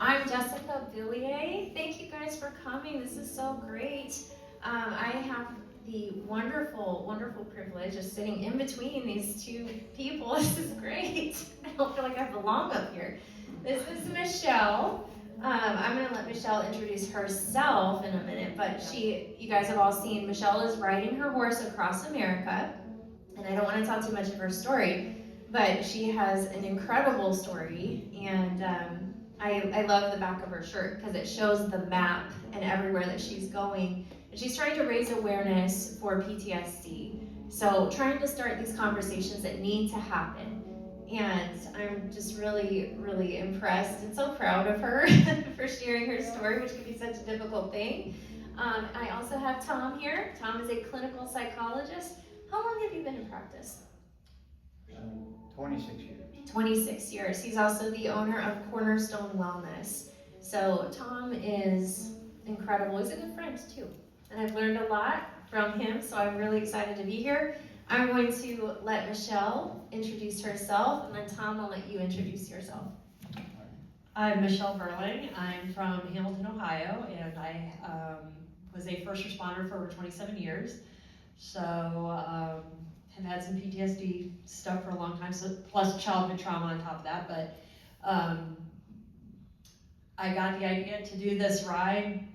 I'm Jessica Billet. Thank you guys for coming. This is so great. I have the wonderful privilege of sitting in between these two people. This is great. I don't feel like I belong up here. This is Michelle. I'm going to let Michelle introduce herself in a minute, but you guys have all seen, Michelle is riding her horse across America, and I don't want to tell too much of her story, but she has an incredible story, and I love the back of her shirt because it shows the map and everywhere that she's going. And she's trying to raise awareness for PTSD. So trying to start these conversations that need to happen. And I'm just really impressed and so proud of her for sharing her story, which can be such a difficult thing. I also have Tom here. Tom is a clinical psychologist. How long have you been in practice? 26 years. 26 years. He's also the owner of Cornerstone Wellness. So Tom is incredible. He's a good friend too. And I've learned a lot from him, so I'm really excited to be here. I'm going to let Michelle introduce herself, and then Tom, I'll let you introduce yourself. I'm Michelle Berling. I'm from Hamilton, Ohio, and I was a first responder for over 27 years. So have had some PTSD stuff for a long time, so plus childhood trauma on top of that. But I got the idea to do this ride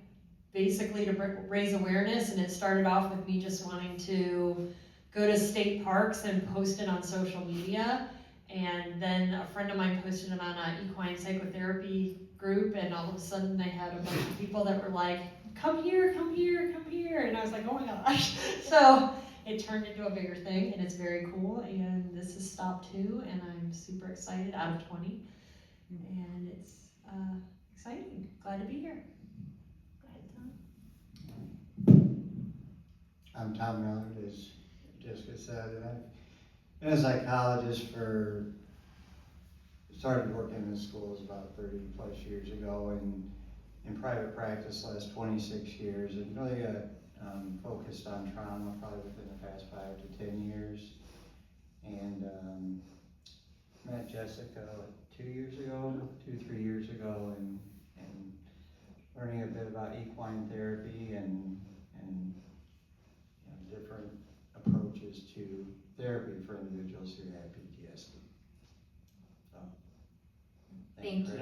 basically to raise awareness, and it started off with me just wanting to go to state parks and post it on social media. And then a friend of mine posted it on an equine psychotherapy group, and all of a sudden they had a bunch of people that were like, come here, come here, come here. And I was like, oh my gosh. So it turned into a bigger thing, and it's very cool. And this is stop 2, and I'm super excited, out of 20. And it's exciting. Glad to be here. Go ahead, Tom. I'm Tom Millard, as Jessica said, and I've been a psychologist started working in the schools about 30 plus years ago, and in private practice the last 26 years, and really focused on trauma probably within the past 5 to 10 years. And met Jessica 2 years ago, 3 years ago, and learning a bit about equine therapy and different approaches to therapy for individuals who have PTSD. So, Thank you.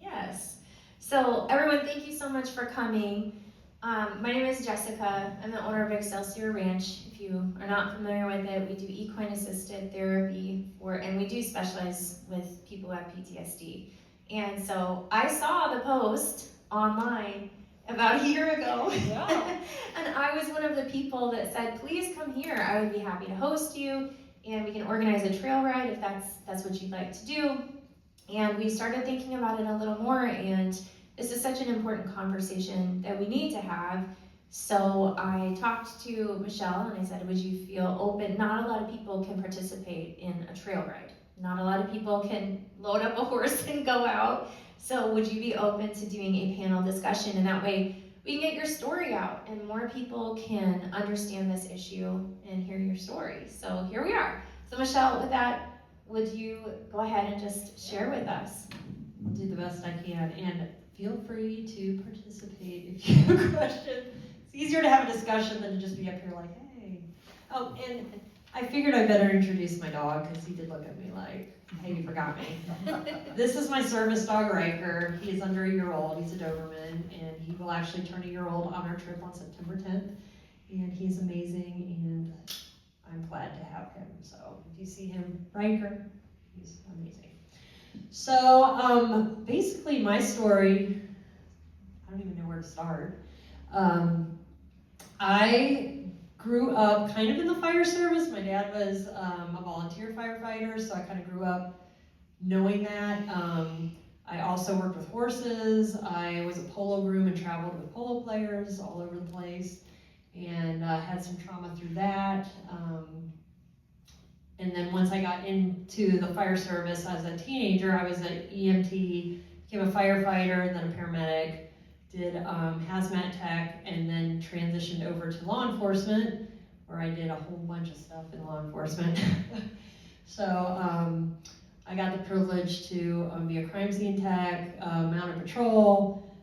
Yes. So everyone, thank you so much for coming. My name is Jessica. I'm the owner of Excelsior Ranch. If you are not familiar with it, we do equine assisted therapy and we do specialize with people who have PTSD. And so I saw the post online about a year ago. Yeah. And I was one of the people that said, please come here. I would be happy to host you, and we can organize a trail ride if that's what you'd like to do. And we started thinking about it a little more, and this is such an important conversation that we need to have. So I talked to Michelle and I said, would you feel open? Not a lot of people can participate in a trail ride. Not a lot of people can load up a horse and go out. So would you be open to doing a panel discussion? And that way we can get your story out and more people can understand this issue and hear your story. So here we are. So Michelle, with that, would you go ahead and just share with us? I'll do the best I can, and feel free to participate if you have a question. It's easier to have a discussion than to just be up here like, hey. Oh, and I figured I better introduce my dog because he did look at me like, hey, you forgot me. This is my service dog, Riker. He is under a year old. He's a Doberman, and he will actually turn a year old on our trip on September 10th. And he's amazing, and I'm glad to have him. So if you see him, Riker, he's amazing. So basically my story, I don't even know where to start. I grew up kind of in the fire service. My dad was a volunteer firefighter, so I kind of grew up knowing that. I also worked with horses. I was a polo groom and traveled with polo players all over the place, and had some trauma through that. And then once I got into the fire service as a teenager, I was an EMT, became a firefighter, then a paramedic, did hazmat tech, and then transitioned over to law enforcement, where I did a whole bunch of stuff in law enforcement. So I got the privilege to be a crime scene tech, mounted patrol,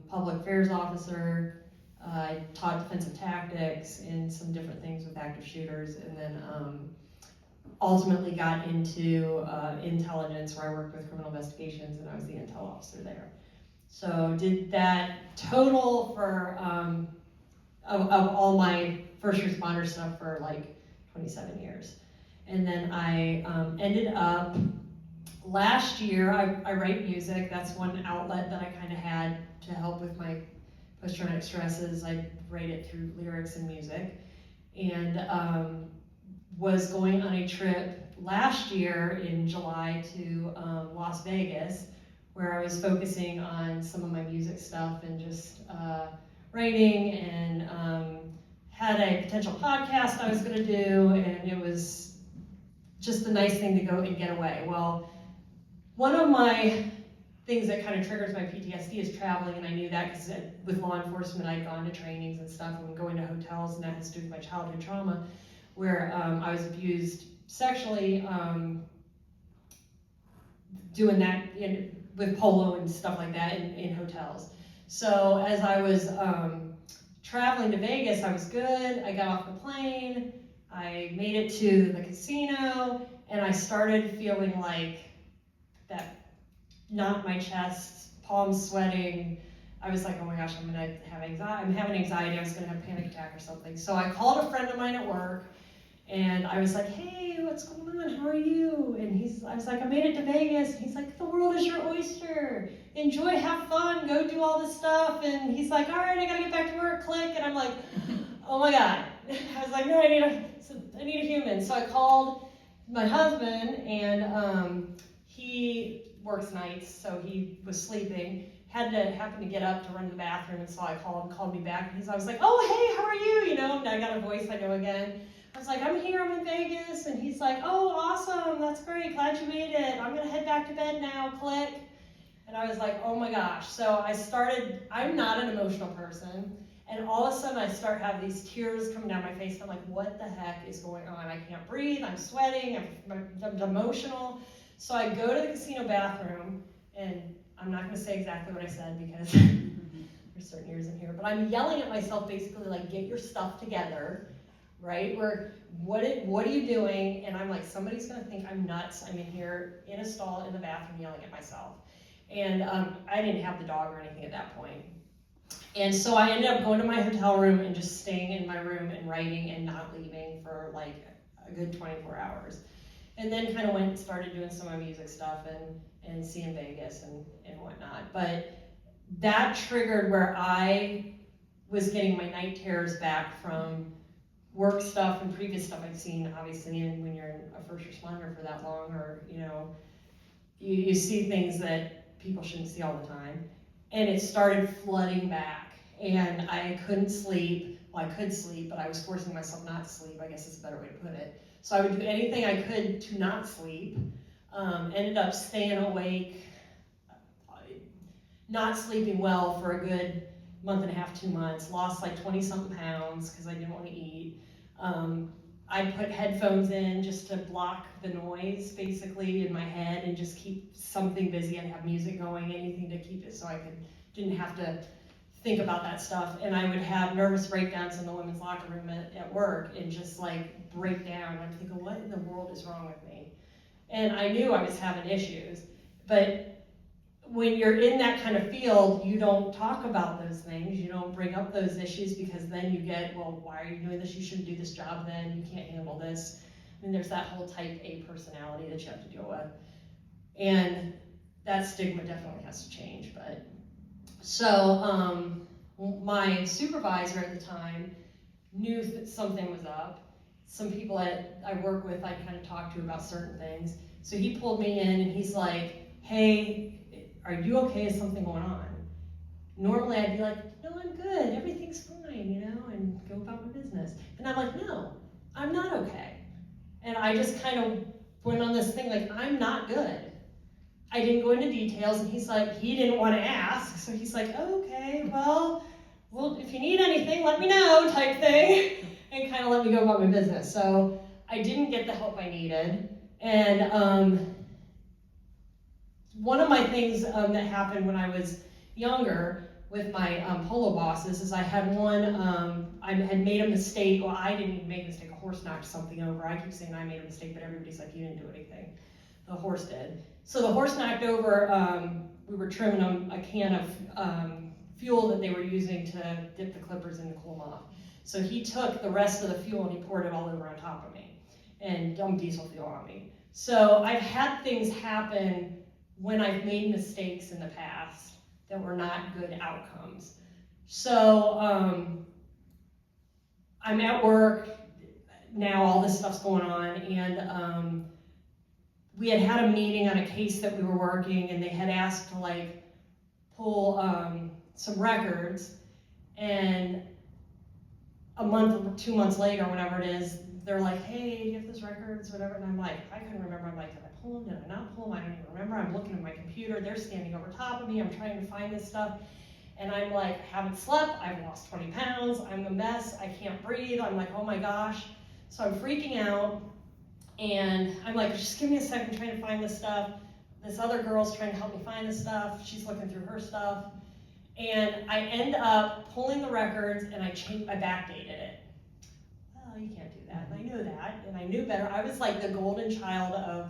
public affairs officer. I taught defensive tactics and some different things with active shooters, and then ultimately got into intelligence, where I worked with criminal investigations, and I was the intel officer there. So did that total for of all my first responder stuff for like 27 years. And then I ended up, last year, I write music. That's one outlet that I kind of had to help with my post-traumatic stresses. I write it through lyrics and music. And was going on a trip last year in July to Las Vegas, where I was focusing on some of my music stuff and just writing, and had a potential podcast I was going to do, and it was just a nice thing to go and get away. Well, one of my things that kind of triggers my PTSD is traveling, and I knew that because with law enforcement I'd gone to trainings and stuff and going to hotels, and that has to do with my childhood trauma, where I was abused sexually, doing that with polo and stuff like that in hotels. So as I was traveling to Vegas, I was good. I got off the plane, I made it to the casino, and I started feeling like that knot in my chest, palms sweating. I was like, oh my gosh, I'm gonna have anxiety. I'm having anxiety. I was gonna have a panic attack or something. So I called a friend of mine at work, and I was like, hey, what's going on? How are you? And I was like, I made it to Vegas. And he's like, the world is your oyster. Enjoy, have fun, go do all this stuff. And he's like, all right, I gotta get back to work, click. And I'm like, oh my God. I was like, no, I need a human. So I called my husband, and he works nights, so he was sleeping. Happened to get up to run to the bathroom, and so I called me back. And I was like, oh, hey, how are you? You know, and I got a voice I know again. I was like, I'm here, I'm in Vegas. And he's like, oh, awesome, that's great, glad you made it. I'm gonna head back to bed now, click. And I was like, oh my gosh. So I'm not an emotional person. And all of a sudden I start having these tears coming down my face. I'm like, what the heck is going on? I can't breathe, I'm sweating, I'm emotional. So I go to the casino bathroom, and I'm not gonna say exactly what I said because there's certain ears in here, but I'm yelling at myself basically like, get your stuff together, right? What are you doing? And I'm like, somebody's gonna think I'm nuts. I'm in here in a stall in the bathroom yelling at myself. And I didn't have the dog or anything at that point. And so I ended up going to my hotel room and just staying in my room and writing and not leaving for like a good 24 hours. And then kind of went and started doing some of my music stuff and seeing Vegas and whatnot. But that triggered where I was getting my night terrors back from work stuff and previous stuff I'd seen, obviously, and when you're a first responder for that long, or, you know, you see things that people shouldn't see all the time. And it started flooding back, and I couldn't sleep. Well, I could sleep, but I was forcing myself not to sleep, I guess is a better way to put it. So I would do anything I could to not sleep. Ended up staying awake, not sleeping well for a good month and a half, 2 months. Lost like 20-something pounds because I didn't want to eat. I put headphones in just to block the noise, basically, in my head, and just keep something busy and have music going, anything to keep it so I didn't have to think about that stuff. And I would have nervous breakdowns in the women's locker room at work and just like break down. I'm thinking, what in the world is wrong with me? And I knew I was having issues, but when you're in that kind of field, you don't talk about those things, you don't bring up those issues, because then you get, well, why are you doing this? You shouldn't do this job then, you can't handle this. And there's that whole type A personality that you have to deal with. And that stigma definitely has to change. But so my supervisor at the time knew that something was up. Some people that I work with, I kind of talked to about certain things. So he pulled me in and he's like, hey, are you okay? Is something going on? Normally I'd be like, no, I'm good, everything's fine, you know, and go about my business. And I'm like, no, I'm not okay. And I just kind of went on this thing like, I'm not good. I didn't go into details, and he's like, he didn't want to ask, so he's like, oh, okay, well, if you need anything, let me know, type thing, and kind of let me go about my business. So I didn't get the help I needed, and one of my things that happened when I was younger with my polo bosses is I had one, I had made a mistake. Well, I didn't even make a mistake. A horse knocked something over. I keep saying I made a mistake, but everybody's like, you didn't do anything. The horse did. So the horse knocked over, we were trimming a can of fuel that they were using to dip the clippers in to cool them off. So he took the rest of the fuel and he poured it all over on top of me and dumped diesel fuel on me. So I've had things happen when I've made mistakes in the past that were not good outcomes. So I'm at work now, all this stuff's going on, and we had a meeting on a case that we were working, and they had asked to like pull some records, and a month or 2 months later, whenever it is, they're like, hey, do you have those records, whatever, and I'm like, I couldn't remember. I'm like, did I pull them, did I not pull them? I don't even remember. I'm looking at my computer, they're standing over top of me, I'm trying to find this stuff, and I'm like, I haven't slept, I've lost 20 pounds, I'm a mess, I can't breathe, I'm like, oh my gosh. So I'm freaking out, and I'm like, just give me a second, I'm trying to find this stuff. This other girl's trying to help me find this stuff, she's looking through her stuff, and I end up pulling the records, and I backdated it. Well, you can't do that, and I knew that, and I knew better. I was like the golden child of,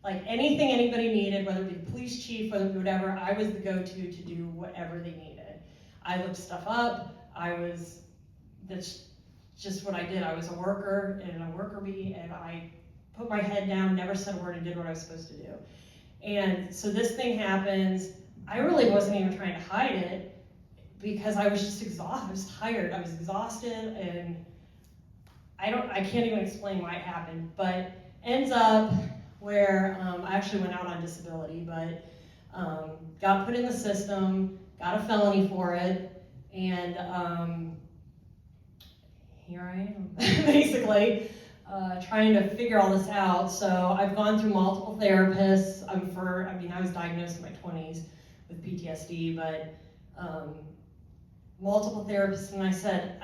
like, anything anybody needed, whether it be the police chief, whether it be whatever, I was the go-to to do whatever they needed. I looked stuff up, that's just what I did. I was a worker and a worker bee, and I put my head down, never said a word, and did what I was supposed to do. And so this thing happens. I really wasn't even trying to hide it because I was just exhausted. I was tired. I was exhausted, and I can't even explain why it happened, but ends up where I actually went out on disability, but got put in the system, got a felony for it, and here I am, basically, trying to figure all this out. So I've gone through multiple therapists. I was diagnosed in my 20s with PTSD, but multiple therapists, and I said,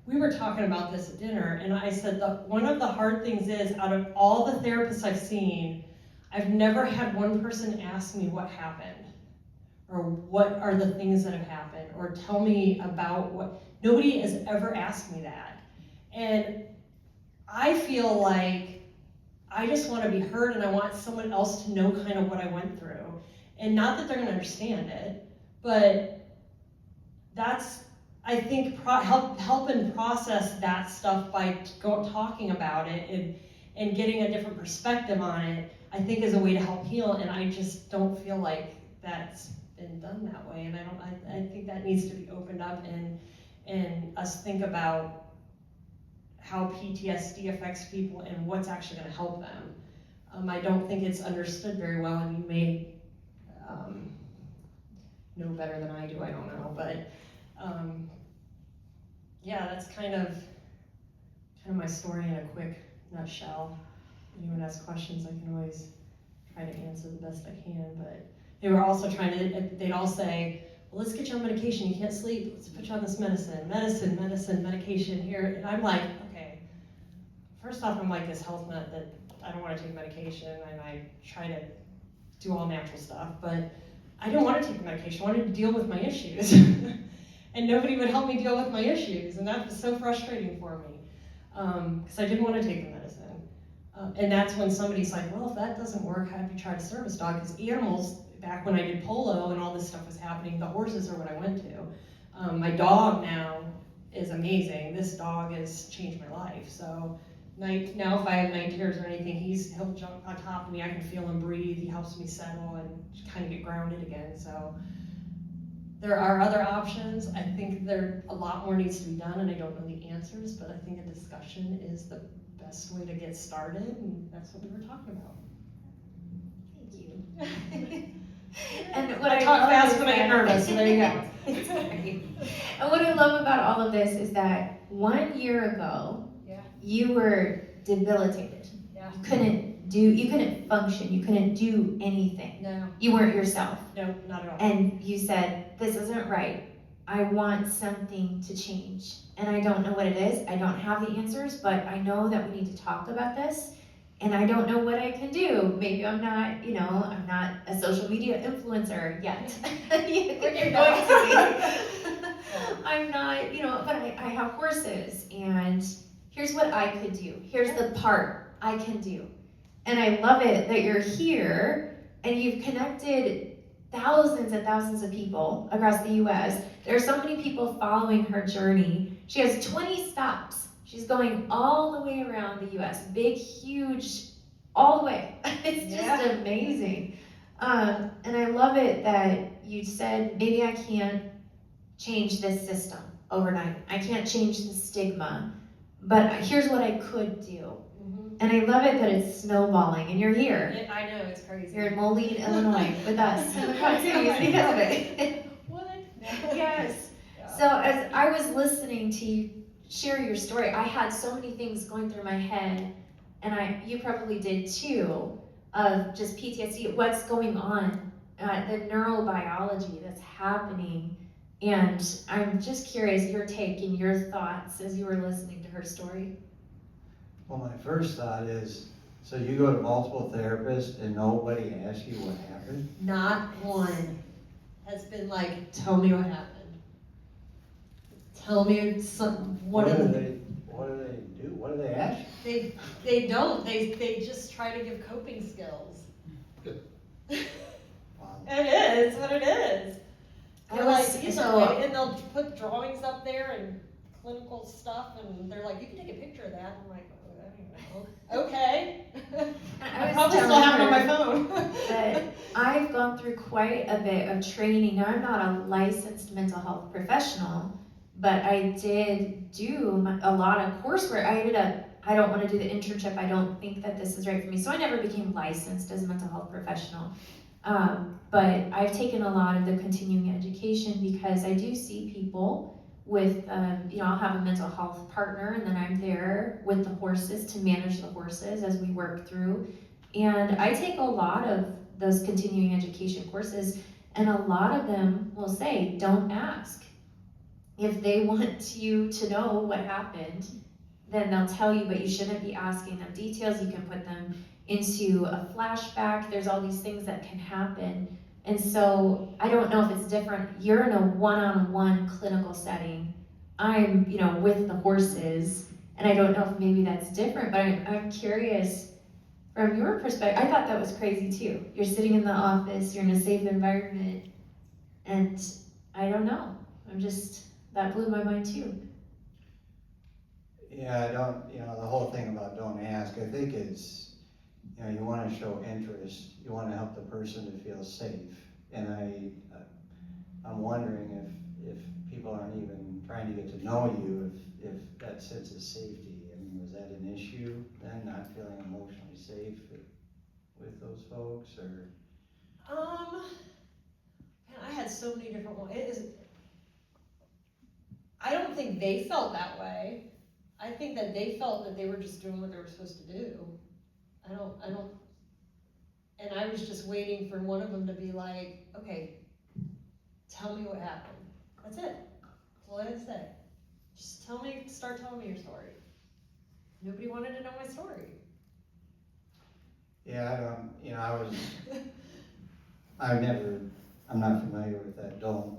we were talking about this at dinner, and I said, one of the hard things is, out of all the therapists I've seen, I've never had one person ask me what happened, or what are the things that have happened, or tell me about what. Nobody has ever asked me that. And I feel like I just want to be heard, and I want someone else to know kind of what I went through. And not that they're going to understand it, but that's, I think, helping process that stuff by talking about it and getting a different perspective on it, I think is a way to help heal, and I just don't feel like that's been done that way, and I think that needs to be opened up, and us think about how PTSD affects people and what's actually going to help them. I don't think it's understood very well, and you may know better than I do, I don't know, but yeah, that's kind of my story in a quick nutshell. If anyone has questions, I can always try to answer the best I can, but they were also they'd all say, well, let's get you on medication, you can't sleep, let's put you on this medication here, and I'm like, okay, first off, I'm like this health nut that I don't want to take medication, and I try to do all natural stuff, but I didn't want to take the medication, I wanted to deal with my issues, and nobody would help me deal with my issues, and that was so frustrating for me, because I didn't want to take the medicine. And that's when somebody's like, well, if that doesn't work, how have you tried a service dog? Because animals, back when I did polo and all this stuff was happening, the horses are what I went to. My dog now is amazing. This dog has changed my life. So now if I have night terrors or anything, he'll jump on top of me. I can feel him breathe. He helps me settle and kind of get grounded again. So there are other options. I think a lot more needs to be done, and I don't know the answers, but I think a discussion is the best way to get started, and that's what we were talking about. Thank you. And what I talk love fast is when I get nervous, so there you go. It's great. And what I love about all of this is that 1 year ago, you were debilitated. Yeah. You couldn't function, you couldn't do anything. No. You weren't yourself. No, not at all. And you said, this isn't right. I want something to change. And I don't know what it is. I don't have the answers, but I know that we need to talk about this and I don't know what I can do. Maybe I'm not, I'm not a social media influencer yet. You're going to be. I'm not, but I have horses, and here's what I could do. Here's the part I can do. And I love it that you're here and you've connected thousands and thousands of people across the US. There are so many people following her journey. She has 20 stops. She's going all the way around the US. Big, huge, all the way. It's just amazing. And I love it that you said, maybe I can't change this system overnight. I can't change the stigma, but here's what I could do. And I love it that it's snowballing, and you're here. I know, it's crazy. You're in Moline, Illinois, with us in the Quad Cities because of it. What? Yes. Yeah. So as I was listening to you share your story, I had so many things going through my head, and you probably did too, of just PTSD, what's going on, the neurobiology that's happening. And I'm just curious your take and your thoughts as you were listening to her story. Well, my first thought is, so you go to multiple therapists and nobody asks you what happened? Not one has been like, tell me what happened. Tell me What do they do? What do they ask you? They don't. They just try to give coping skills. Wow. It is what it is. They're like, and they'll put drawings up there and clinical stuff, and they're like, you can take a picture of that. I'm like, oh, I don't know. Okay. I probably still have it on my phone. But I've gone through quite a bit of training. Now, I'm not a licensed mental health professional, but I did do a lot of coursework. I don't want to do the internship. I don't think that this is right for me. So I never became licensed as a mental health professional. But I've taken a lot of the continuing education because I do see people with, I'll have a mental health partner, and then I'm there with the horses to manage the horses as we work through. And I take a lot of those continuing education courses, and a lot of them will say, don't ask. If they want you to know what happened, then they'll tell you, but you shouldn't be asking them details. You can put them into a flashback. There's all these things that can happen. And so I don't know if it's different. You're in a one-on-one clinical setting. I'm, with the horses, and I don't know if maybe that's different, but I'm curious from your perspective. I thought that was crazy too. You're sitting in the office, you're in a safe environment, and I don't know. That blew my mind too. Yeah, the whole thing about don't ask, I think it's, you want to show interest, you want to help the person to feel safe. And I'm wondering if people aren't even trying to get to know you, if that sense of safety, was that an issue then, not feeling emotionally safe with those folks, or? Man, I had so many different ones. I don't think they felt that way. I think that they felt that they were just doing what they were supposed to do. I don't, and I was just waiting for one of them to be like, okay, tell me what happened. That's it. That's all I had to say. Just start telling me your story. Nobody wanted to know my story. Yeah, I'm not familiar with that, don't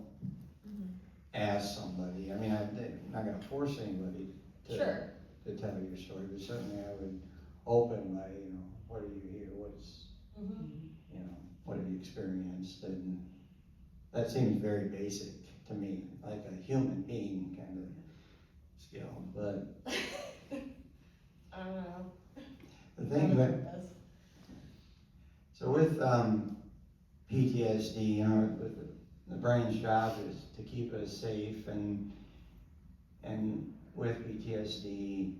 ask somebody. I'm not gonna force anybody to tell your story, but certainly I would open by, what are you here, what have you experienced, and that seems very basic to me, like a human being kind of skill, but. I don't know. The thing so with PTSD, with the brain's job is to keep us safe, and with PTSD,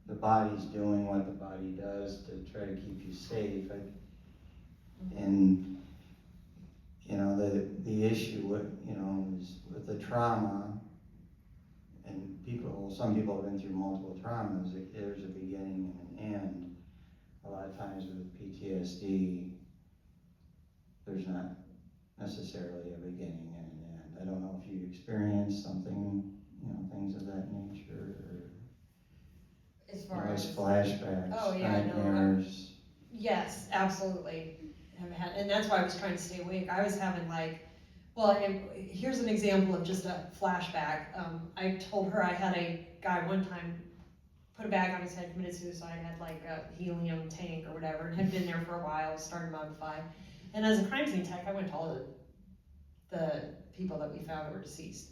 the body's doing what the body does to try to keep you safe. And the issue with is with the trauma, and some people have been through multiple traumas. There's a beginning and an end. A lot of times with PTSD, there's not necessarily a beginning and an end. I don't know if you experienced something, things of that nature, or as far as flashbacks, oh yeah, nightmares. Yes, absolutely. And that's why I was trying to stay awake. I was having and here's an example of just a flashback. I told her I had a guy one time put a bag on his head, committed suicide, had like a helium tank or whatever, and had been there for a while, started mummified. And as a crime scene tech, I went to all the people that we found that were deceased.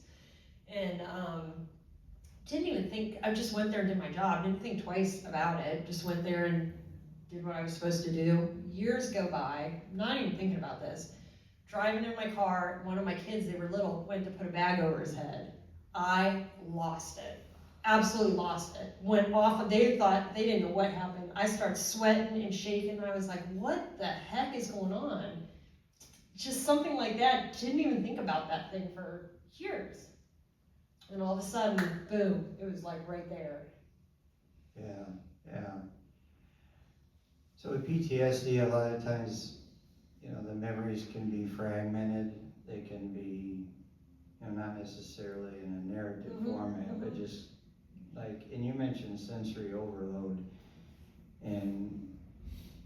And didn't even think, I just went there and did my job, didn't think twice about it, just went there and did what I was supposed to do. Years go by, not even thinking about this. Driving in my car, one of my kids, they were little, went to put a bag over his head. I lost it. Absolutely lost it. Went off, they thought, they didn't know what happened. I started sweating and shaking, and I was like, what the heck is going on? Just something like that. Didn't even think about that thing for years. And all of a sudden, boom, it was like right there. Yeah. So with PTSD, a lot of times, the memories can be fragmented. They can be, not necessarily in a narrative format, but just and you mentioned sensory overload. And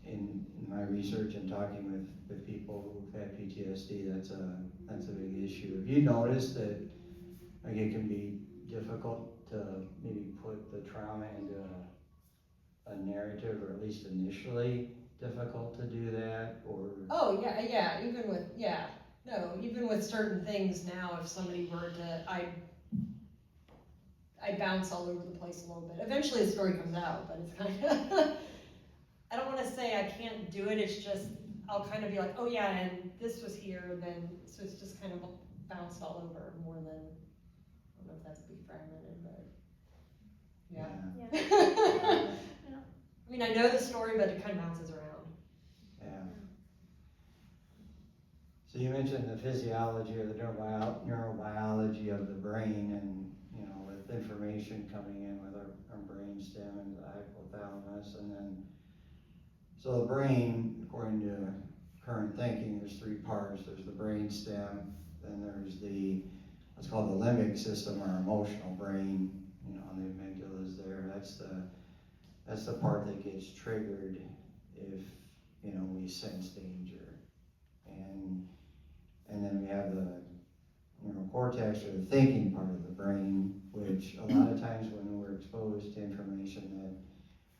in my research and talking with people who've had PTSD, that's a big issue. Have you noticed that it can be difficult to maybe put the trauma into a narrative, or at least initially difficult to do that, or? Oh, yeah, even with certain things now, if somebody were to, I bounce all over the place a little bit. Eventually the story comes out, but it's kind of, I don't want to say I can't do it, it's just, I'll kind of be like, oh yeah, and this was here, then, so it's just kind of bounced all over more than, I don't know if that's to be fragmented, but, yeah. I mean, I know the story, but it kind of bounces around. Yeah. So you mentioned the physiology or the neurobiology of the brain, and with information coming in with our brain stem and the hypothalamus, and then so the brain, according to current thinking, there's three parts. There's the brain stem, then there's what's called the limbic system, or emotional brain. And the amygdala is there. That's the part that gets triggered if we sense danger. And then we have the cortex, or the thinking part of the brain, which a lot of times when we're exposed to information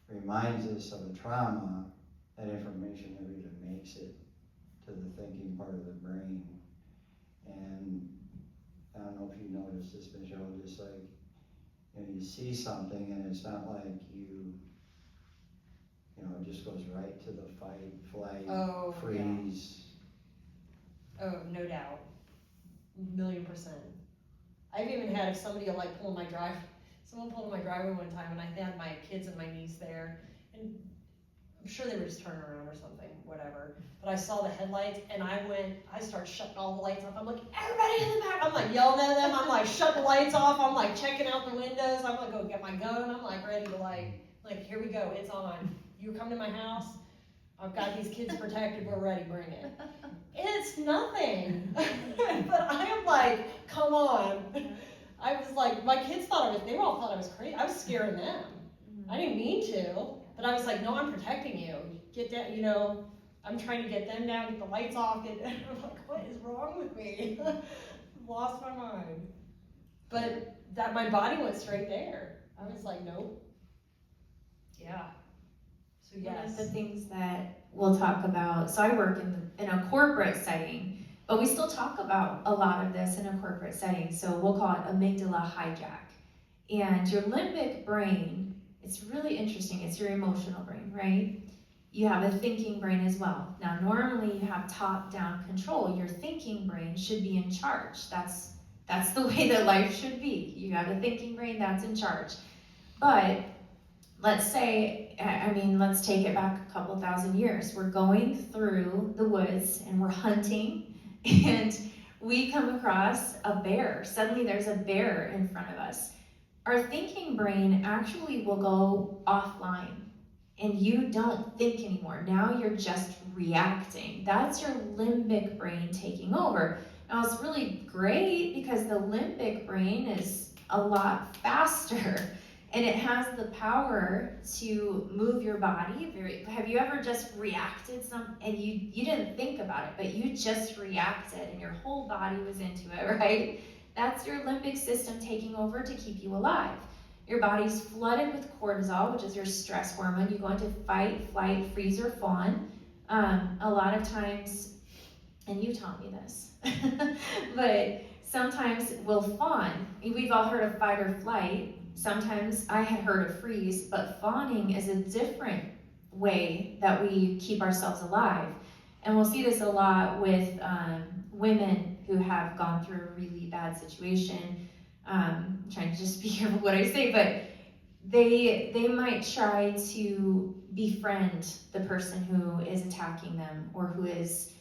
that reminds us of a trauma, that information never even makes it to the thinking part of the brain. And I don't know if you noticed this, Michelle, just you see something and it's not like it just goes right to the fight, flight, freeze. Yeah. Oh, no doubt. 1,000,000%. I've even had, if somebody will pull in my driveway, someone pulled in my driveway one time and I had my kids and my niece there, and I'm sure they were just turning around or something, whatever. But I saw the headlights and I started shutting all the lights off. I'm like, everybody in the back. I'm yelling at them. I'm shutting the lights off. I'm checking out the windows. I'm go get my gun. I'm ready to here we go. It's on. You come to my house. I've got these kids protected. We're ready. Bring it. It's nothing. But I am come on. I was my kids they all thought I was crazy. I was scaring them. I didn't mean to. But I was no, I'm protecting you. Get down, I'm trying to get them down, get the lights off. I'm what is wrong with me? Lost my mind. But that my body went straight there. I was nope. Yeah. So yes. One of the things that we'll talk about, so I work in a corporate setting, but we still talk about a lot of this in a corporate setting. So we'll call it amygdala hijack. And your limbic brain, it's really interesting. It's your emotional brain, right? You have a thinking brain as well. Now, normally you have top-down control. Your thinking brain should be in charge. That's the way that life should be. You have a thinking brain that's in charge. But let's say, let's take it back a couple thousand years. We're going through the woods and we're hunting, and we come across a bear. Suddenly there's a bear in front of us. Our thinking brain actually will go offline, and you don't think anymore. Now you're just reacting. That's your limbic brain taking over. Now it's really great because the limbic brain is a lot faster, And it has the power to move your body. Have you ever just reacted and you didn't think about it, but you just reacted and your whole body was into it, right? That's your limbic system taking over to keep you alive. Your body's flooded with cortisol, which is your stress hormone. You go into fight, flight, freeze, or fawn. A lot of times, and you taught me this, but sometimes we'll fawn. We've all heard of fight or flight. Sometimes I had heard of freeze, but fawning is a different way that we keep ourselves alive. And we'll see this a lot with women who have gone through a really bad situation. I'm trying to just be careful what I say, but they might try to befriend the person who is attacking them or who is,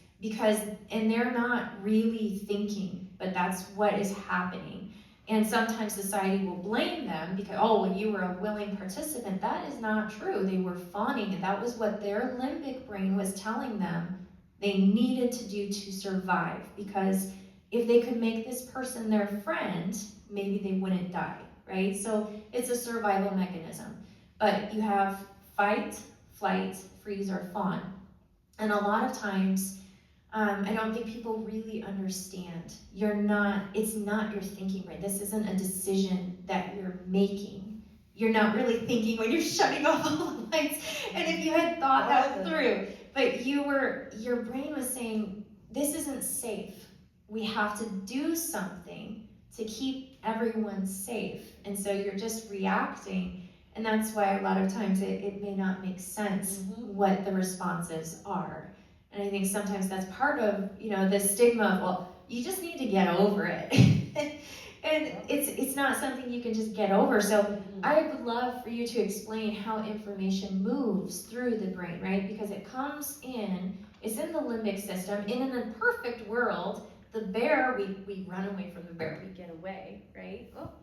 and they're not really thinking, but that's what is happening. And sometimes society will blame them because, oh, well, you were a willing participant. That is not true. They were fawning, and that was what their limbic brain was telling them they needed to do to survive. Because if they could make this person their friend, maybe they wouldn't die, right? So it's a survival mechanism. But you have fight, flight, freeze, or fawn. And a lot of times, I don't think people really understand. It's not your thinking, right? This isn't a decision that you're making. You're not really thinking when you're shutting off all the lights. And if you had thought that through, but your brain was saying, this isn't safe. We have to do something to keep everyone safe. And so you're just reacting. And that's why a lot of times it may not make sense what the responses are. And I think sometimes that's part of, the stigma of, well, you just need to get over it. And it's not something you can just get over. So I would love for you to explain how information moves through the brain, right? Because it comes in, it's in the limbic system. And in a perfect world, the bear, we run away from the bear. We get away, right? Oh,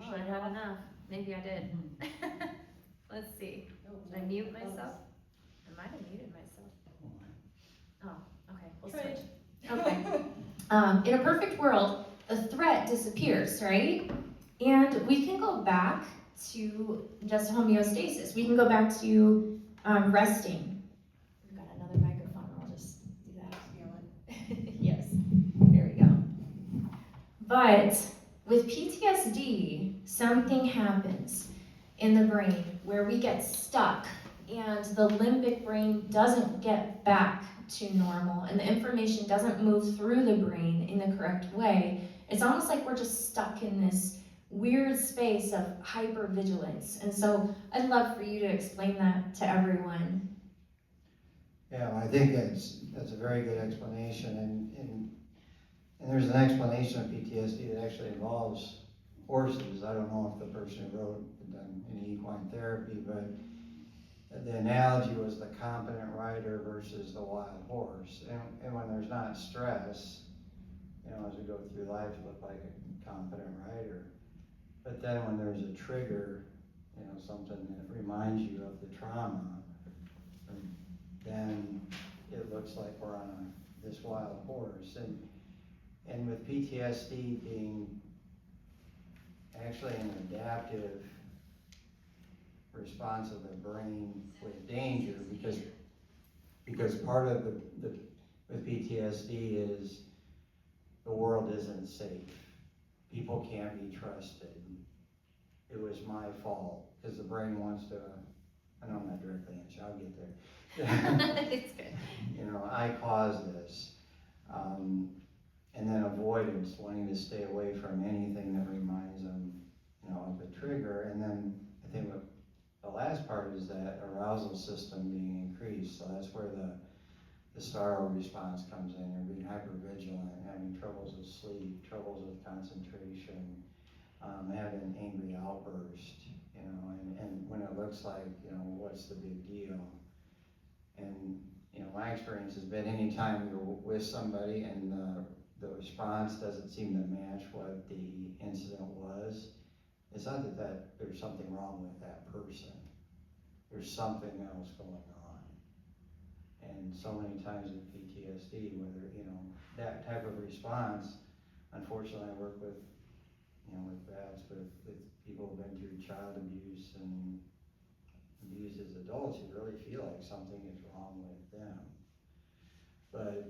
I had enough. Maybe I did. Let's see. Did I mute myself? I might have muted myself. Oh, okay, we'll switch. Okay. In a perfect world, the threat disappears, right? And we can go back to just homeostasis. We can go back to resting. We've got another microphone. I'll just do that. Yes. There we go. But with PTSD, something happens in the brain where we get stuck and the limbic brain doesn't get back to normal and the information doesn't move through the brain in the correct way. It's almost like we're just stuck in this weird space of hypervigilance. And so I'd love for you to explain that to everyone. Yeah, I think that's a very good explanation, and there's an explanation of PTSD that actually involves horses. I don't know if the person who wrote had done any equine therapy, but the analogy was the competent rider versus the wild horse. And when there's not stress, as we go through life, you look like a competent rider. But then when there's a trigger, something that reminds you of the trauma, then it looks like we're on this wild horse. And with PTSD being actually an adaptive response of the brain with danger, because part of with PTSD is the world isn't safe. People can't be trusted. It was my fault, because the brain wants to, I know I'm not directly answering, I'll get there. It's good. I caused this. And then avoidance, wanting to stay away from anything that reminds them, of the trigger. And then I think what the last part is that arousal system being increased. So that's where the startle response comes in. You're being hypervigilant, having troubles with sleep, troubles with concentration, having angry outburst, and when it looks like, what's the big deal? And, my experience has been anytime you're with somebody and the response doesn't seem to match what the incident was, it's not that there's something wrong with that person. There's something else going on. And so many times with PTSD, whether, that type of response, unfortunately I work with you know, with vets, but if people have been through child abuse and abused as adults, you really feel like something is wrong with them. But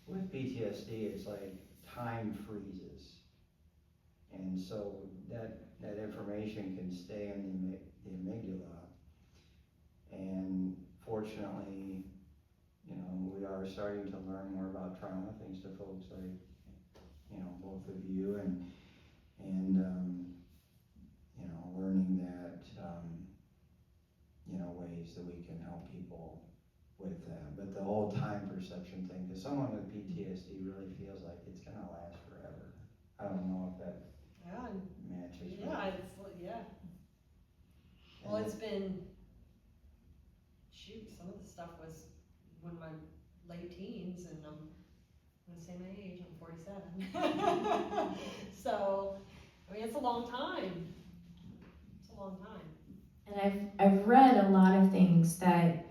with PTSD, it's like time freezes. And so that information can stay in the amygdala. And fortunately, you know, we are starting to learn more about trauma, thanks to folks like, you know, both of you, and you know, learning that, you know, ways that we can help people with that. But the whole time perception thing, because someone with PTSD really feels like it's gonna last forever. I don't know if that matches. Well, it's been, shoot, some of the stuff was when my late teens, and I'm gonna say my age, I'm 47. So, I mean, it's a long time. It's a long time. And I've read a lot of things that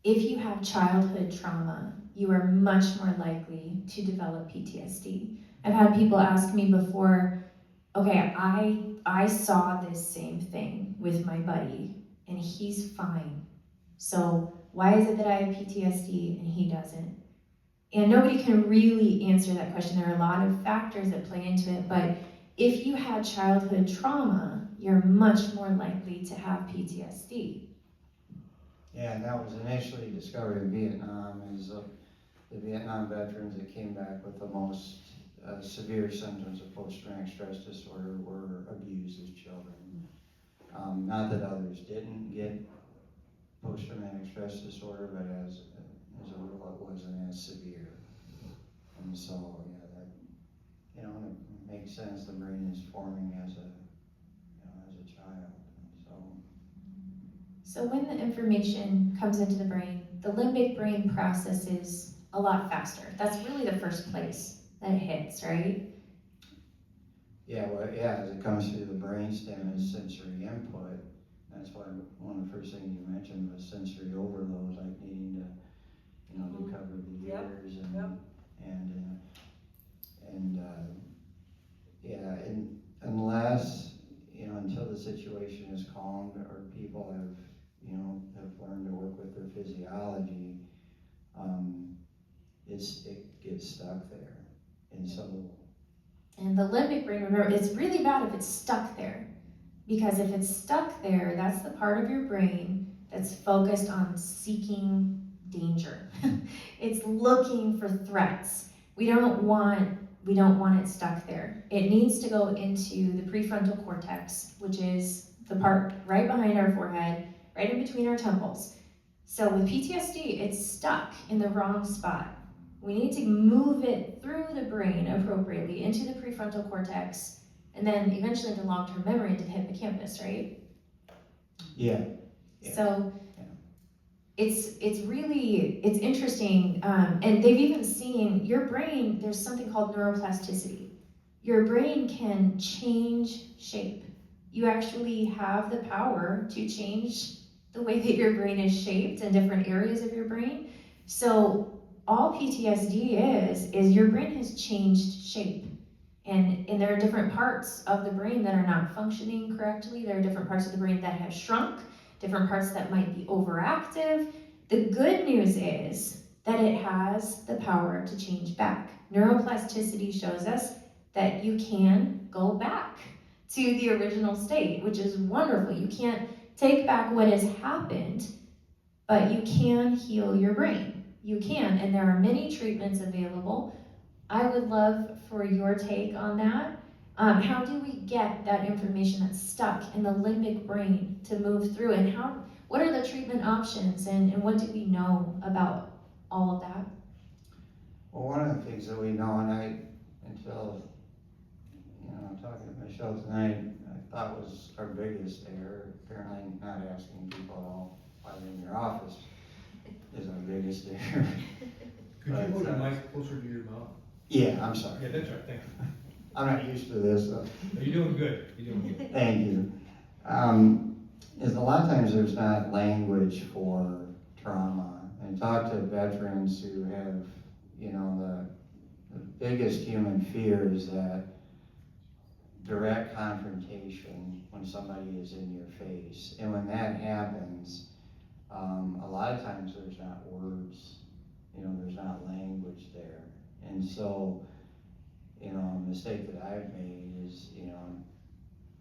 if you have childhood trauma, you are much more likely to develop PTSD. I've had people ask me before, okay, I saw this same thing with my buddy, and he's fine. So why is it that I have PTSD and he doesn't? And nobody can really answer that question. There are a lot of factors that play into it, but if you had childhood trauma, you're much more likely to have PTSD. Yeah, and that was initially discovered in Vietnam, as the Vietnam veterans that came back with the most severe symptoms of post-traumatic stress disorder were abused as children. Not that others didn't get post-traumatic stress disorder, but as a rule, it wasn't as severe. And so, yeah, that, you know, it makes sense. The brain is forming as a child. And so when the information comes into the brain, the limbic brain processes a lot faster. That's really the first place that it hits, right? yeah, well, yeah, as it comes through the brainstem as sensory input. That's why one of the first things you mentioned was sensory overload, like needing to, you know, to cover the ears and unless, you know, until the situation is calmed or people have, you know, have learned to work with their physiology, it gets stuck there. And so. And the limbic brain, remember, it's really bad if it's stuck there. Because if it's stuck there, that's the part of your brain that's focused on seeking danger. It's looking for threats. We don't want it stuck there. It needs to go into the prefrontal cortex, which is the part right behind our forehead, right in between our temples. So with PTSD, it's stuck in the wrong spot. We need to move it through the brain appropriately into the prefrontal cortex, and then eventually into long-term memory into the hippocampus, right? Yeah. So it's interesting, and they've even seen your brain. There's something called neuroplasticity. Your brain can change shape. You actually have the power to change the way that your brain is shaped in different areas of your brain. So all PTSD is your brain has changed shape. And there are different parts of the brain that are not functioning correctly. There are different parts of the brain that have shrunk, different parts that might be overactive. The good news is that it has the power to change back. Neuroplasticity shows us that you can go back to the original state, which is wonderful. You can't take back what has happened, but you can heal your brain. You can, and there are many treatments available. I would love for your take on that. How do we get that information that's stuck in the limbic brain to move through, and what are the treatment options, and what do we know about all of that? Well, one of the things that we know, and until, you know, talking to Michelle tonight, I thought was our biggest error, apparently not asking people at all why they're in your office is our biggest error. Could you hold the mic closer to your mouth? Yeah, I'm sorry. Yeah, that's right, thank you. I'm not used to this, so. You're doing good, you're doing good. Thank you. Is a lot of times there's not language for trauma. And talk to veterans who have, you know, the biggest human fear is that direct confrontation when somebody is in your face. And when that happens, a lot of times there's not words, there's not language there. And so, a mistake that I've made is,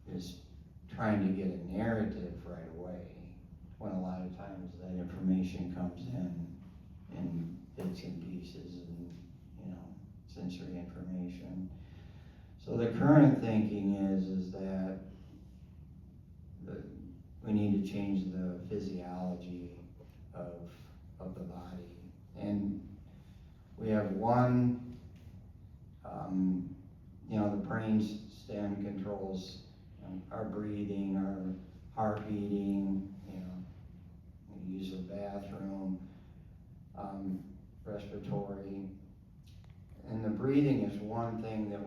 is trying to get a narrative right away, when a lot of times that information comes in bits and pieces and, sensory information. So the current thinking is that we need to change the physiology of the body. And we have one, the brain stem controls our breathing, our heart beating, we use the bathroom, respiratory. And the breathing is one thing that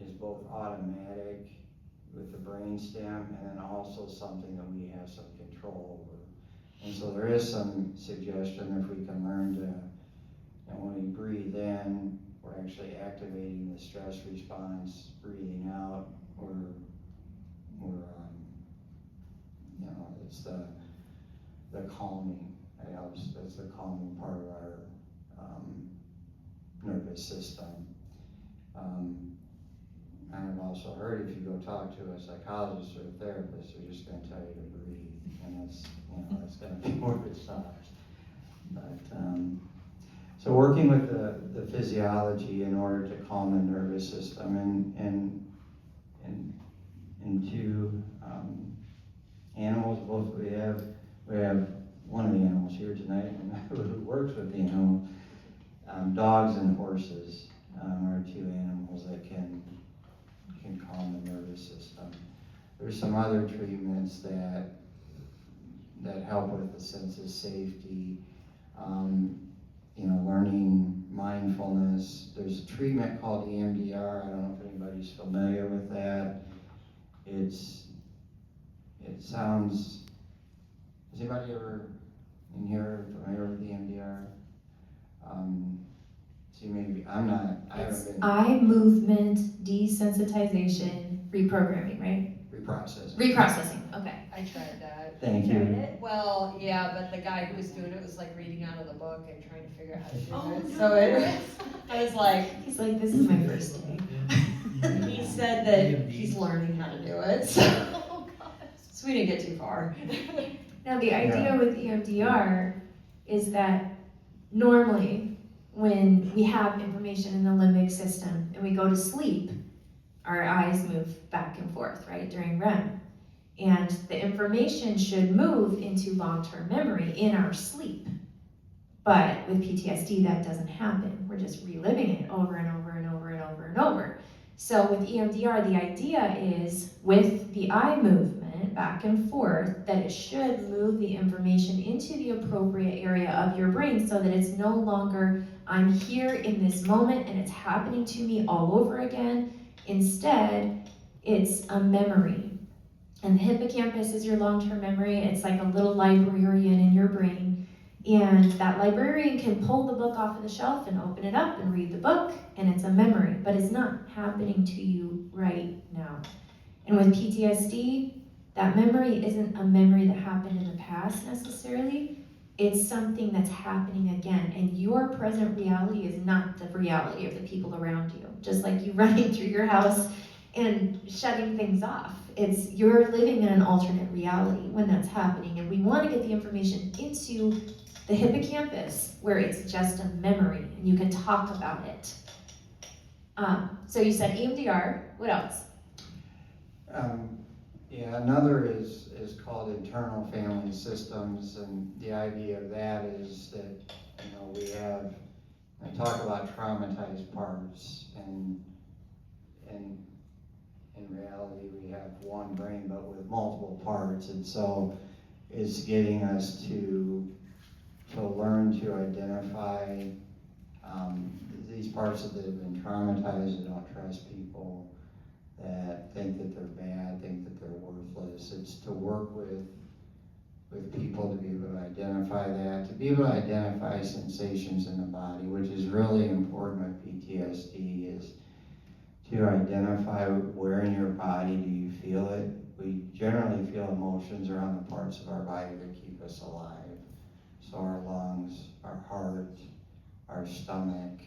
is both automatic with the brain stem, and then also something that we have some control over. And so there is some suggestion if we can learn to, when we breathe in, we're actually activating the stress response. Breathing out, it's the calming. That's the calming part of our nervous system. I've also heard if you go talk to a psychologist or a therapist, they're just going to tell you to breathe, and that's going to be more of it stops. But so working with the physiology in order to calm the nervous system, and two animals. Both we have one of the animals here tonight, and who works with the animal. Dogs and horses are two animals that can calm the nervous system. There's some other treatments that help with the sense of safety, learning mindfulness. There's a treatment called EMDR. I don't know if anybody's familiar with that. It sounds, has anybody ever in here familiar with EMDR? See, maybe I'm not. I It's haven't been. eye movement desensitization reprogramming, right? Reprocessing. Reprocessing. Okay. I tried that. Thank Tried you. it? Well, yeah, but the guy who was doing it was like reading out of the book and trying to figure out how to do Oh, it. no. So I was like, He's like, this is my first day. he said that he's learning how to do it. So, Oh gosh. so we didn't get too far. Now the idea Yeah. with EMDR is that normally when we have information in the limbic system and we go to sleep, our eyes move back and forth, right, during REM. And the information should move into long-term memory in our sleep. But with PTSD, that doesn't happen. We're just reliving it over and over and over and over and over. So with EMDR, the idea is with the eye movement back and forth, that it should move the information into the appropriate area of your brain so that it's no longer, I'm here in this moment and it's happening to me all over again. Instead, it's a memory. And the hippocampus is your long-term memory. It's like a little librarian in your brain. And that librarian can pull the book off of the shelf and open it up and read the book, and it's a memory, but it's not happening to you right now. And with PTSD, that memory isn't a memory that happened in the past necessarily. It's something that's happening again, and your present reality is not the reality of the people around you. Just like you running through your house and shutting things off. You're living in an alternate reality when that's happening, and we want to get the information into the hippocampus where it's just a memory and you can talk about it. So you said EMDR, what else? Another is called internal family systems, and the idea of that is that I talk about traumatized parts, and in reality we have one brain but with multiple parts, and so it's getting us to learn to identify these parts that have been traumatized, that don't trust people, that think that they're bad, think that they're worthless. It's to work with people to be able to identify that, to be able to identify sensations in the body, which is really important with PTSD, is to identify where in your body do you feel it. We generally feel emotions around the parts of our body that keep us alive. So our lungs, our heart, our stomach,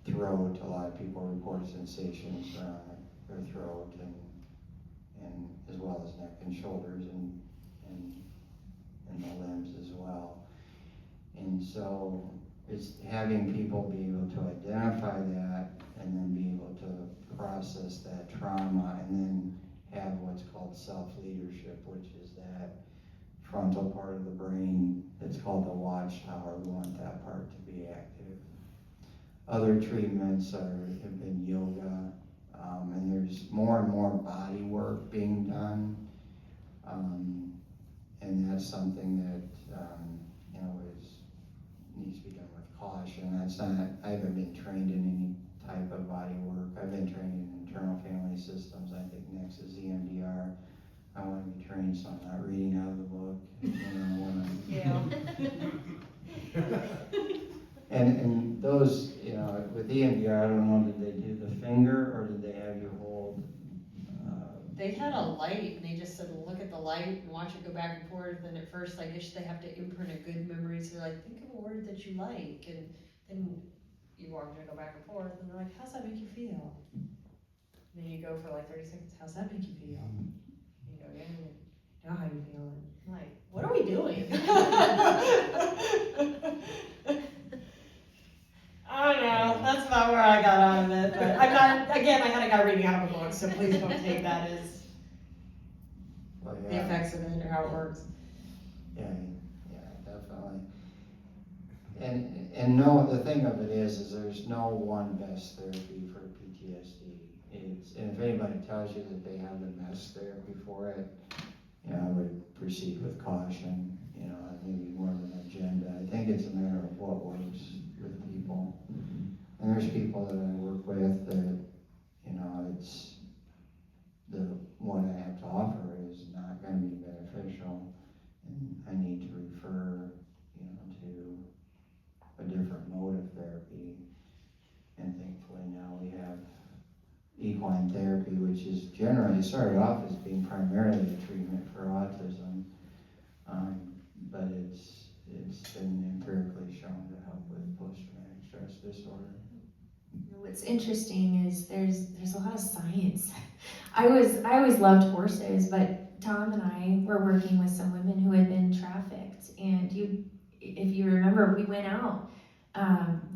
throat. A lot of people report sensations around their throat and as well as neck and shoulders and the limbs as well. And so it's having people be able to identify that and then be able to process that trauma and then have what's called self-leadership, which is that frontal part of the brain that's called the watchtower. We want that part to be active. Other treatments have been yoga, and there's more and more body work being done, and that's something that needs to be done with caution. I haven't been trained in any type of body work. I've been trained in internal family systems. I think next is EMDR. I want to be trained, so I'm not reading out of the book. And those, with EMDR, I don't know, did they do the finger or did they have you hold? They had a light, and they just said, look at the light and watch it go back and forth. And at first, I guess they have to imprint a good memory. So they're like, think of a word that you like. And then you watch it go back and forth. And they're like, how's that make you feel? And then you go for like 30 seconds. How's that make you feel? And you go again. Now how you feeling? I'm like, what are we doing? I don't know. That's about where I got out of it. But I'm not, again, I had a guy reading out of a book, so please don't take that as the effects of it or how it works. Yeah, definitely. And no, the thing of it is there's no one best therapy for PTSD. And if anybody tells you that they have the best therapy for it, I would proceed with caution, maybe more of an agenda. I think it's a matter of what works with people. And there's people that I work with that, it's what I have to offer is not going to be beneficial, and I need to refer, to a different mode of therapy. And thankfully now we have equine therapy, which is generally started off as being primarily a treatment for autism, but it's been empirically shown to help with post-traumatic stress disorder. What's interesting is there's a lot of science. I always loved horses, but Tom and I were working with some women who had been trafficked, and if you remember, we went out.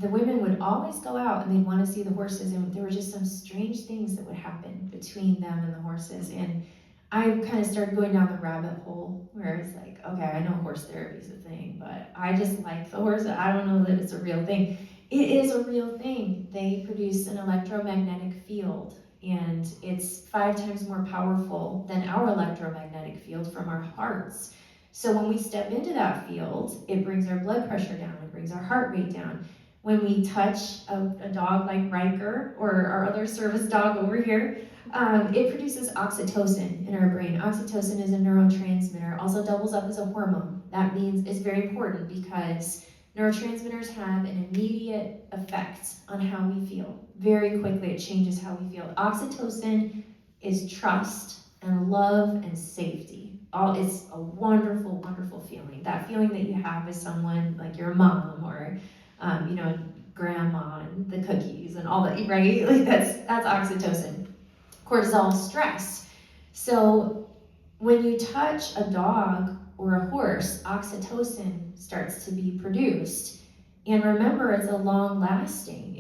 The women would always go out and they'd want to see the horses, and there were just some strange things that would happen between them and the horses. And I kind of started going down the rabbit hole where it's like, okay, I know horse therapy is a thing, but I just like the horse. I don't know that it's a real thing. It is a real thing. They produce an electromagnetic field, and it's 5 times more powerful than our electromagnetic field from our hearts. So when we step into that field, it brings our blood pressure down, it brings our heart rate down. When we touch a dog like Riker or our other service dog over here, it produces oxytocin in our brain. Oxytocin is a neurotransmitter, also doubles up as a hormone. That means it's very important because neurotransmitters have an immediate effect on how we feel. Very quickly, it changes how we feel. Oxytocin is trust and love and safety. It's a wonderful, wonderful feeling. That feeling that you have with someone like your mom or, grandma and the cookies and all that, right? Like that's oxytocin. Cortisol is stress. So when you touch a dog or a horse, oxytocin starts to be produced. And remember, it's a long lasting.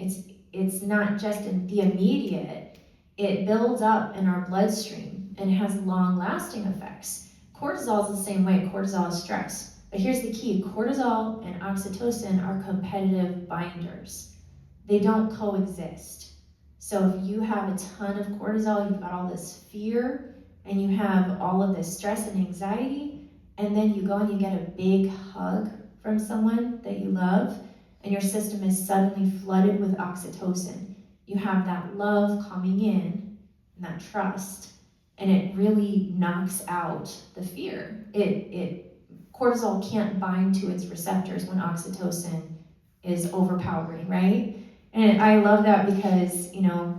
It's not just in the immediate. It builds up in our bloodstream and has long lasting effects. Cortisol is the same way. Cortisol is stress. But here's the key. Cortisol and oxytocin are competitive binders. They don't coexist. So if you have a ton of cortisol, you've got all this fear, and you have all of this stress and anxiety, and then you go and you get a big hug from someone that you love, and your system is suddenly flooded with oxytocin. You have that love coming in, and that trust, and it really knocks out the fear. Cortisol can't bind to its receptors when oxytocin is overpowering, right? And I love that because,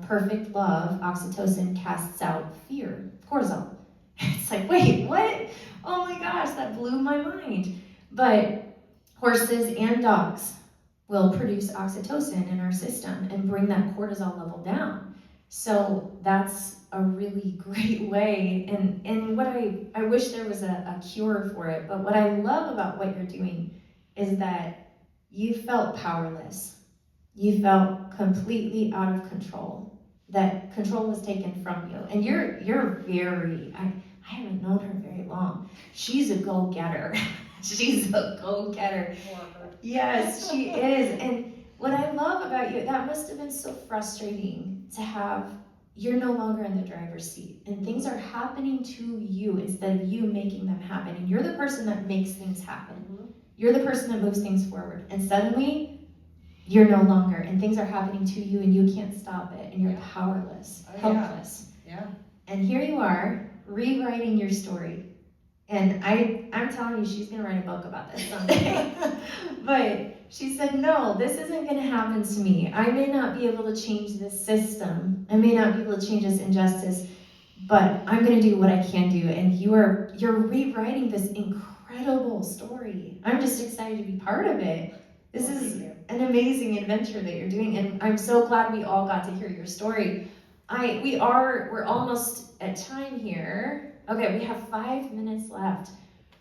perfect love, oxytocin casts out fear, cortisol. It's like, wait, what? Oh my gosh, that blew my mind. But horses and dogs will produce oxytocin in our system and bring that cortisol level down. So that's a really great way. And what I wish there was a cure for it, but what I love about what you're doing is that you felt powerless. You felt completely out of control. That control was taken from you. And you're very, I haven't known her very long. She's a go-getter. She's a go-getter. Yes, she is. And what I love about you, that must have been so frustrating to have, you're no longer in the driver's seat and things are happening to you instead of you making them happen. And you're the person that makes things happen. You're the person that moves things forward. And suddenly, you're no longer, and things are happening to you and you can't stop it, and you're powerless, helpless. Yeah. And here you are, rewriting your story. And I'm telling you, she's gonna write a book about this someday. But she said, no, this isn't gonna happen to me. I may not be able to change this system. I may not be able to change this injustice, but I'm gonna do what I can do. And you're rewriting this incredible story. I'm just excited to be part of it. This is an amazing adventure that you're doing, and I'm so glad we all got to hear your story. We're almost at time here. Okay, we have 5 minutes left.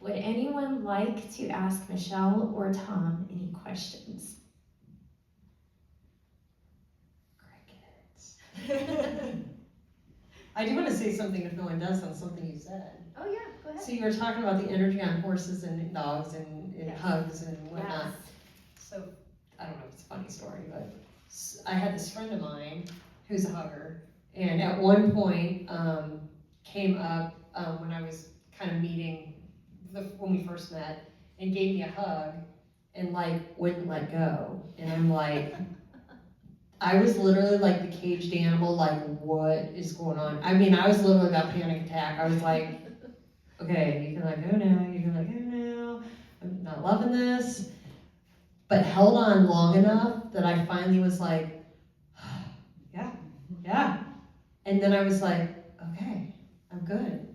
Would anyone like to ask Michelle or Tom any questions? Crickets. I do want to say something if no one does on something you said. Oh yeah, go ahead. So you were talking about the energy on horses and dogs and Yes. hugs and whatnot. Yes. So, I don't know if it's a funny story, but I had this friend of mine who's a hugger, and at one point came up when I was kind of meeting when we first met, and gave me a hug, and like wouldn't let go, and I'm like, I was literally like the caged animal, like what is going on? I mean, I was literally about panic attack. I was like, okay, you can let go now, you can let go now. I'm not loving this. But held on long enough that I finally was like, yeah. And then I was like, okay, I'm good.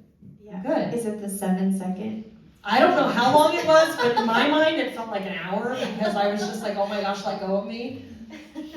Yeah. I'm good. Is it the 7-second? I don't know how long it was, but in my mind it felt like an hour because I was just like, oh my gosh, let go of me.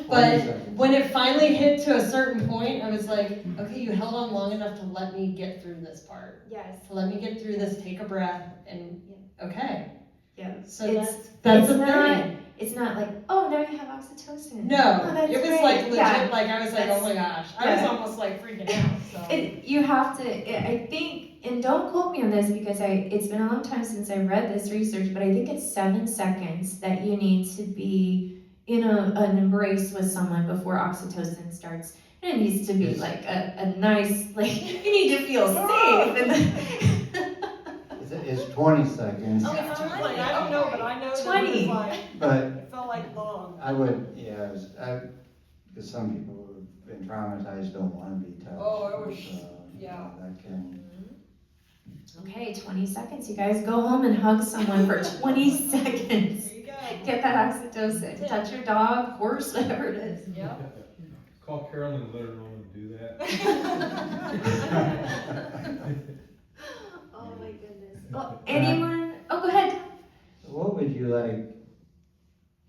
But when it finally hit to a certain point, I was like, okay, you held on long enough to let me get through this part. Yes. To let me get through this, take a breath, and okay. Yeah. So It's that's the not, thing. it's not like, oh, now you have oxytocin. No, Oh, that's it was great. like legit, Yeah. like I was like, oh my gosh. I was almost like freaking out, so. You have to, I think, and don't quote me on this because it's been a long time since I read this research, but I think it's 7 seconds that you need to be in an embrace with someone before oxytocin starts. And it needs to be like a nice, like, you need to feel safe. It's 20 seconds. Oh, it's 20. I don't know, but I know 20. that it was like, But it felt like long. I would, because some people who've been traumatized don't want to be touched. Oh, it was, So, yeah. That can. Okay, 20 seconds. You guys go home and hug someone for 20 seconds. There you go. Get that oxytocin. Touch your dog, horse, whatever it is. Yep. Call Carolyn and let her know to do that. Oh my goodness. Well, anyone? Oh, go ahead. What would you like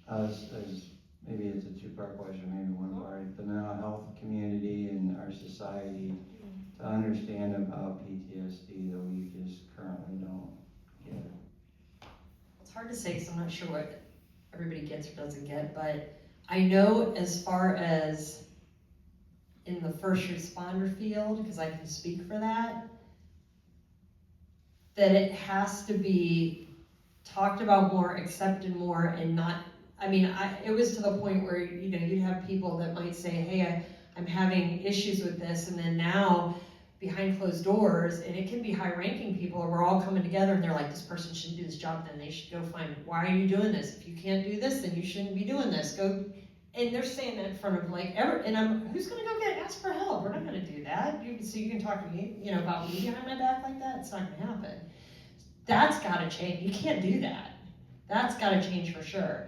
us, as maybe it's a two-part question, maybe one part, the mental health community and our society to understand about PTSD that we just currently don't get? It's hard to say because I'm not sure what everybody gets or doesn't get, but I know as far as in the first responder field, because I can speak for that it has to be talked about more, accepted more, and not, I mean, it was to the point where, you'd have people that might say, hey, I'm having issues with this, and then now, behind closed doors, and it can be high-ranking people, and we're all coming together, and they're like, this person shouldn't do this job, then they should go find, why are you doing this? If you can't do this, then you shouldn't be doing this. Go, and they're saying that in front of who's gonna go ask for help? We're not gonna do that. So you can talk to me, about me behind my back like that. It's not gonna happen. That's gotta change. You can't do that. That's gotta change for sure.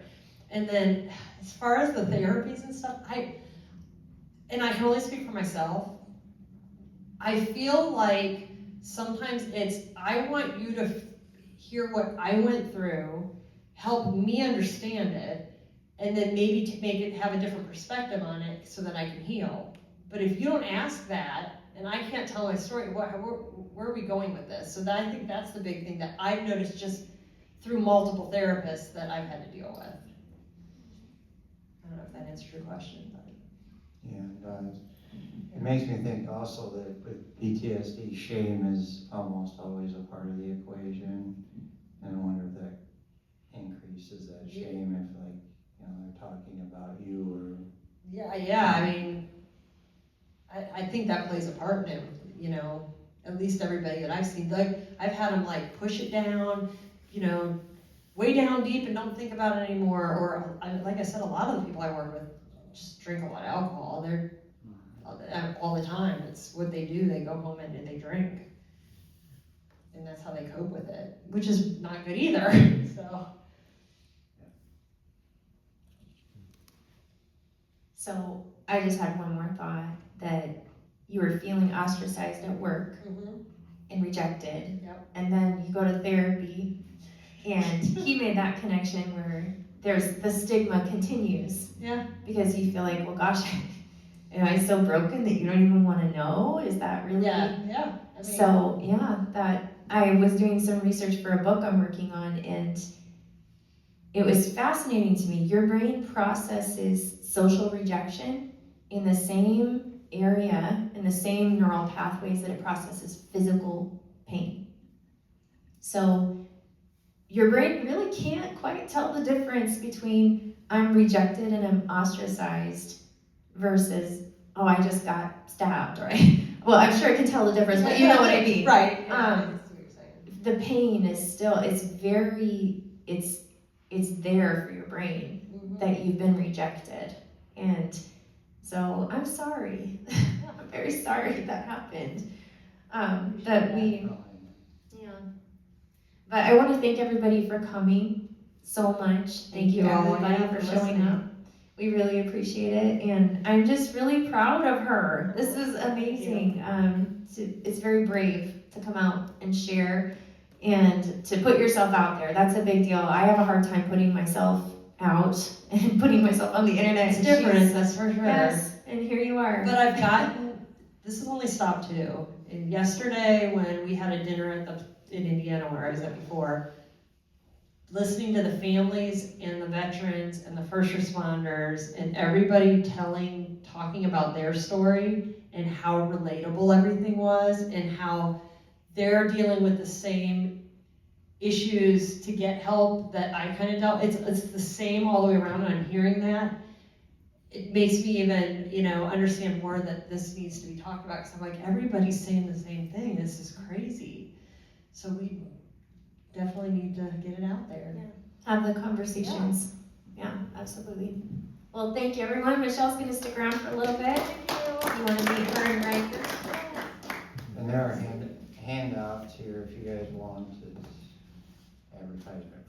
And then as far as the therapies and stuff, I can only speak for myself. I feel like sometimes I want you to hear what I went through, help me understand it, and then maybe to make it have a different perspective on it so that I can heal. But if you don't ask that, and I can't tell my story, where are we going with this? So I think that's the big thing that I've noticed just through multiple therapists that I've had to deal with. I don't know if that answered your question, but. Yeah, it does. It makes me think also that with PTSD, shame is almost always a part of the equation. And I wonder if that increases that shame if, like, you know, they're talking about you or. Yeah, I mean, I think that plays a part in it, you know, at least everybody that I've seen. Like, I've had them like push it down, you know, way down deep and don't think about it anymore. Or like I said, a lot of the people I work with just drink a lot of alcohol. They're all the time. It's what they do. They go home and they drink. And that's how they cope with it, which is not good either. So I just had one more thought, that you were feeling ostracized at work and rejected. Yep. And then you go to therapy, and he made that connection where there's the stigma continues. Yeah. Because you feel like, well, gosh, am I so broken that you don't even want to know? Is that really? Yeah. I mean, So yeah, that I was doing some research for a book I'm working on, and it was fascinating to me. Your brain processes social rejection in the same area, in the same neural pathways that it processes physical pain. So your brain really can't quite tell the difference between I'm rejected and I'm ostracized versus, oh, I just got stabbed, right? Well, I'm sure it can tell the difference, but you know what I mean. Right. Yeah, I see what you're saying. The pain is still, it's there for your brain that you've been rejected. And so I'm sorry. I'm very sorry that happened. Yeah. But I want to thank everybody for coming so much. Thank you everybody for showing up. We really appreciate it, and I'm just really proud of her. This is amazing. It's very brave to come out and share and to put yourself out there. That's a big deal. I have a hard time putting myself out and putting myself on the internet. It's and different, she's- that's for sure. Yes, and here you are. But I've gotten, this has only stopped too. And yesterday when we had a dinner in Indiana where I was at before, listening to the families and the veterans and the first responders and everybody talking about their story and how relatable everything was and how they're dealing with the same issues to get help that I kind of dealt. It's the same all the way around, and I'm hearing that. It makes me even, understand more that this needs to be talked about, because I'm like, everybody's saying the same thing. This is crazy. So we definitely need to get it out there. Yeah. Have the conversations. Yeah, absolutely. Well, thank you everyone. Michelle's going to stick around for a little bit. You want to meet her and Riker? And there are handouts here if you guys want to advertise it.